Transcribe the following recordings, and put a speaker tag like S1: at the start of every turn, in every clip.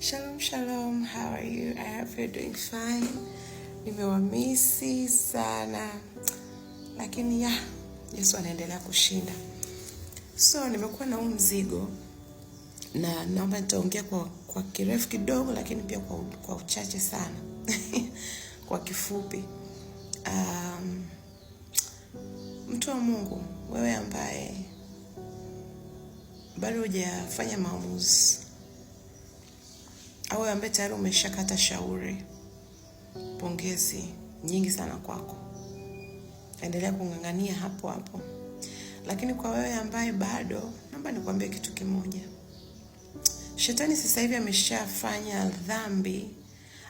S1: Shalom, shalom. How are you? I hope you're doing fine. Nimewamisi sana. Lakini Yesu anaendelea kushinda. So, nimekuwa na mzigo na naomba nitaongea kwa kirefu kidogo lakini pia kwa uchache sana. Kwa kifupi. Mtu wa Mungu, wewe ambaye bado hujafanya maamuzi, au ambaye tayari umeshakata shauri, pongezi nyingi sana kwako. Endelea kung'ang'ania hapo hapo. Lakini kwa wewe ambaye bado, naomba nikwambie kitu kimoja. Shetani sasa hivi ameshafanya dhambi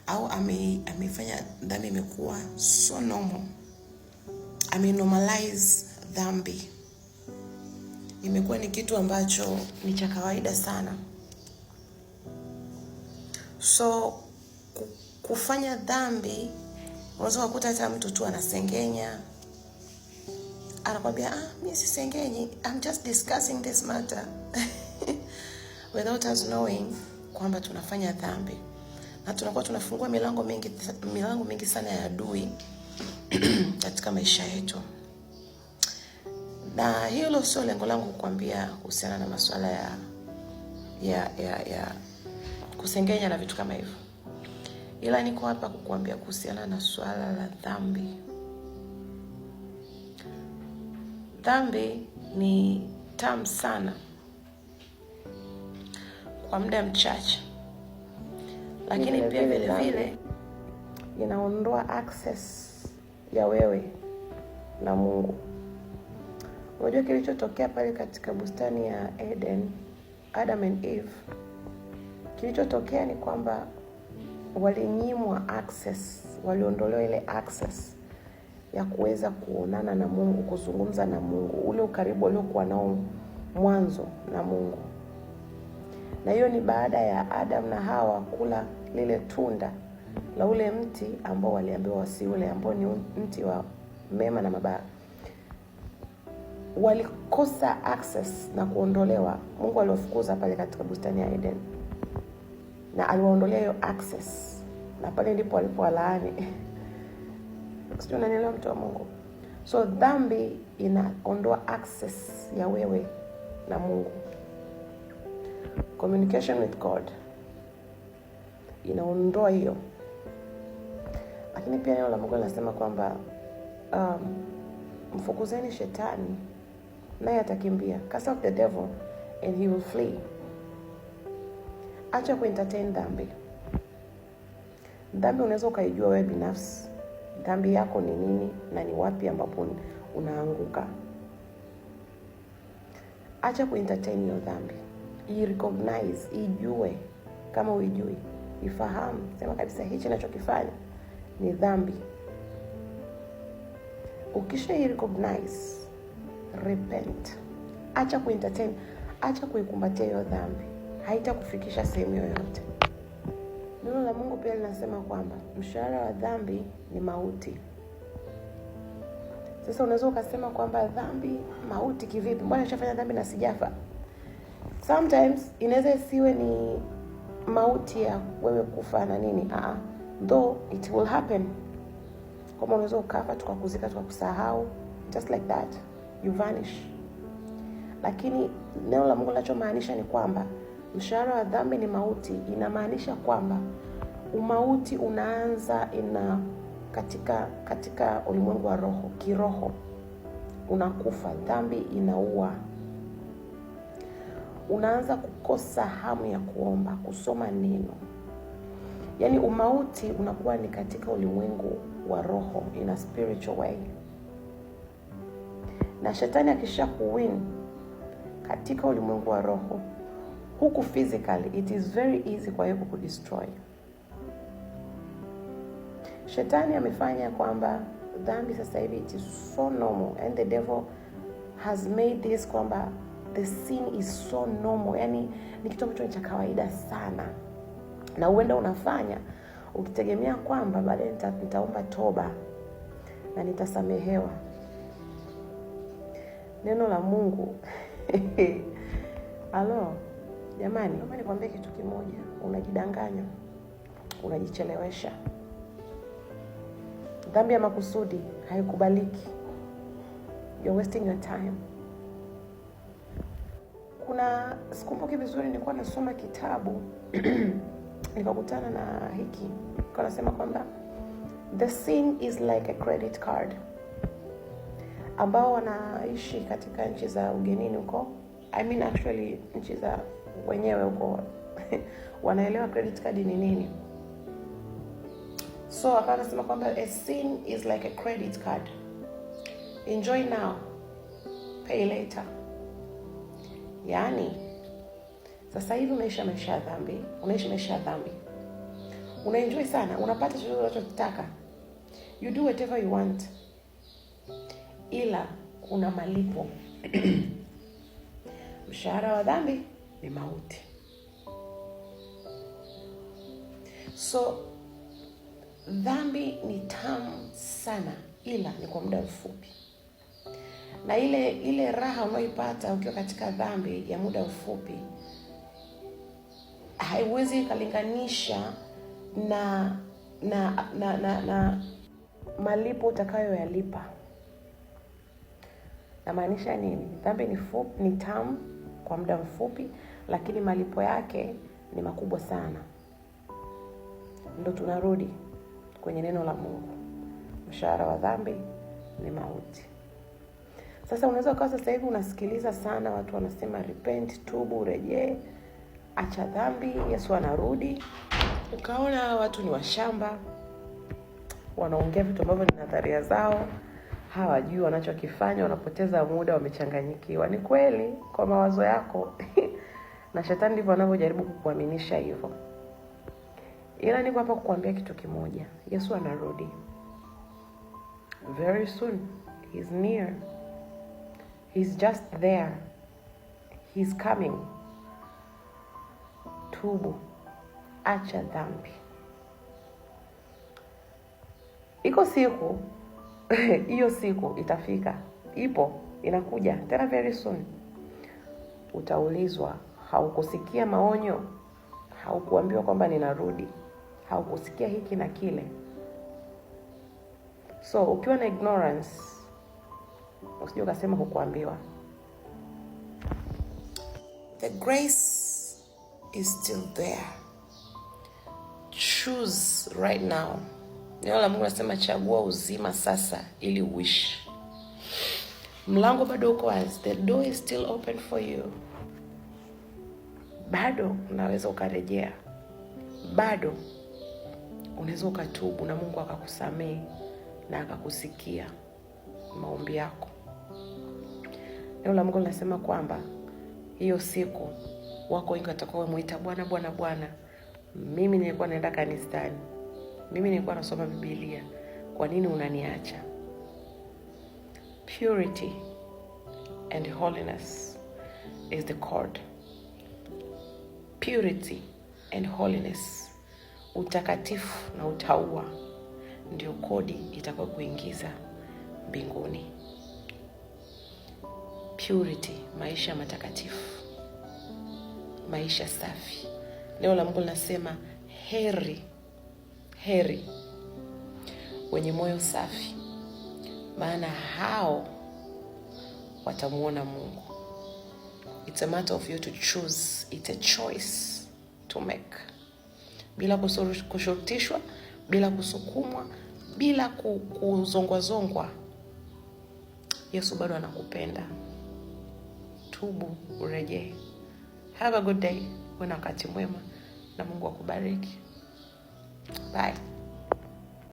S1: au amefanya dhambi imekuwa so normal. Normalize dhambi. Imekuwa ni kitu ambacho ni cha kawaida sana. So kufanya dhambi, unaweza kukuta hata mtu tu anasengenya. Anakuambia, mimi sisengenyi, I'm just discussing this matter. Without us knowing kwamba tunafanya dhambi. Na tunakuwa tunafungua milango mingi sana ya adui katika maisha yetu. Na hilo sio lengo langu kukwambia kuhusiana na masuala ya kusengenya na vitu kama hivyo. Ila niko hapa kukuambia kuhusiana na swala la dhambi. Dhambi ni tamu sana kwa muda mchache. Lakini pia vile inaondoa access ya wewe na Mungu. Unajua kilichotokea pale katika bustani ya Eden, Adam and Eve, kilichotokea ni kwamba walinyimwa access, waliondolewa ile access ya kuweza kuonana na Mungu, kuzungumza na Mungu, ule ukaribu uliokuwa nao mwanzo na Mungu. Na hiyo ni baada ya Adam na Hawa kula lile tunda la ule mti ambao waliambiwa wasiule, ambao ni mti wa mema na mabaya. Walikosa access na kuondolewa. Mungu aliwafukuza pale katika bustani ya Eden. Na aliwaondolea hiyo access. Na pale ndipo walipowalaani. Sio, unanielewa mtu wa Mungu? So dhambi inaondoa access ya wewe na Mungu. Communication with God inaondoa hiyo. Lakini pia neno la Mungu linasema kwamba mfukuzeni shetani naye atakimbia. Cast out the devil and he will flee. Acha kuentertain dhambi. Dhambi unaweza ukaijua wewe binafsi. Dhambi yako ni nini na ni wapi ambapo unaanguka. Acha kuentertain hiyo dhambi. I-recognize, ijue. Kama uijui, ifahamu. Sema kabisa hichi ninachokifanya ni dhambi. Ukisha i-recognize, repent. Acha kuentertain, acha kuikumbatia hiyo dhambi. Haitakufikisha sehemu yoyote. Neno la Mungu pia linasema kwamba mshahara wa dhambi ni mauti. Sasa unaweza ukasema kwamba dhambi mauti kivipi? Mbona nishafanya dhambi na sijafa? Sometimes inaweza isiwe ni mauti ya wewe kufa na nini. Though it will happen. Kama unaweza ukafa tukakuzika tukakusahau, just like that, you vanish. Lakini neno la Mungu linachomaanisha ni kwamba mshahara wa dhambi ni mauti. Inamaanisha kwamba umauti unaanza katika ulimwengu wa roho, kiroho. Unakufa, dhambi inaua. Unaanza kukosa hamu ya kuomba, kusoma neno. Yaani umauti unakuwa ni katika ulimwengu wa roho, in a spiritual way. Na shetani akisha kuwin katika ulimwengu wa roho, huku physically, it is very easy kwa yeye kudestroy. Shetani amefanya kwamba dhambi sasa hivi it is so normal, and the devil has made this kwamba the sin is so normal. Yani ni kitu ambacho cha kawaida sana. Na uenda unafanya ukitegemea kwamba baadaye nitaomba toba na nitasamehewa. Neno la Mungu Jamani, naomba nikwambie kitu kimoja, unajidanganya, unajichelewesha. Dhambi ya makusudi haikubaliki. You're wasting your time. Kuna sikumbuki vizuri, nilikuwa nasoma kitabu nikakutana na hiki. Kwa nasema kwamba the sin is like a credit card. Ambao wanaishi katika nchi za ugenini huko, actually nchi za wenyewe huko wanaelewa credit card ni nini. So hapa nasema kwamba a sin is like a credit card. Enjoy now, pay later. Yaani sasa hivi unaishi maisha ya dhambi. Unaenjoy sana, unapata chochote unachotaka. You do whatever you want. Ila kuna malipo. Mshahara wa dhambi ni mauti. So dhambi ni tamu sana, ila ni kwa muda mfupi. Na ile raha unayoipata ukiwa katika dhambi ya muda mfupi haiwezi kulinganisha na malipo utakayoyalipa. Na maanisha nini? Dhambi ni tamu kwa muda mfupi, lakini malipo yake ni makubwa sana. Ndio tunarudi kwenye neno la Mungu. Mshahara wa dhambi ni mauti. Sasa unaweza kwa sasa hivi unasikiliza sana watu wanasema repent, tubu, rejee, acha dhambi, Yesu anarudi. Ukaona watu ni washamba, wanaongea vitu ambavyo ni nadharia zao, hawajui wanachokifanya, wanapoteza muda, wamechanganyikiwa. Ni kweli kwa mawazo yako na shetani ndivyo anavyojaribu kukuaminisha hivyo. Ila niko hapa kukuambia kitu kimoja. Yesu anarudi. Very soon. He's near. He's just there. He's coming. Tubu. Acha dhambi. Iko siku, hiyo siku itafika. Ipo, inakuja. Tena very soon. Utaulizwa, haukusikia maonyo? Haukuambiwa kwamba ninarudi? Haukusikia hiki na kile? So, ukiwa na ignorance, usije ukasema hukuambiwa. The grace is still there. Choose right now. Neno la Mungu nasema chagua uzima sasa ili uishi. Mlango bado uko wazi. The door is still open for you. Bado unaweza ukarejea. Bado unaweza ukatubu na Mungu akakusamehe na akakusikia maombi yako. Neno la Mungu linasema kwamba hiyo siku wako wengi watakaomuita Bwana, Bwana, Bwana, mimi nilikuwa naenda kanisani, mimi nilikuwa nasoma Biblia, kwa nini unaniacha? Purity and holiness is the cord. Purity and holiness, utakatifu na utaua, ndio kodi itakuwa kuingiza mbinguni. Purity, maisha matakatifu, maisha safi. Neno la Mungu linasema heri wenye moyo safi, maana hao watamuona Mungu. It's a matter of you to choose. It's a choice to make. Bila kushurutishwa, bila kusukumwa, bila kuzongwa. Yesu bado anakupenda. Tubu, urejee. Have a good day. Uwe na wakati mwema na Mungu akubariki. Bye.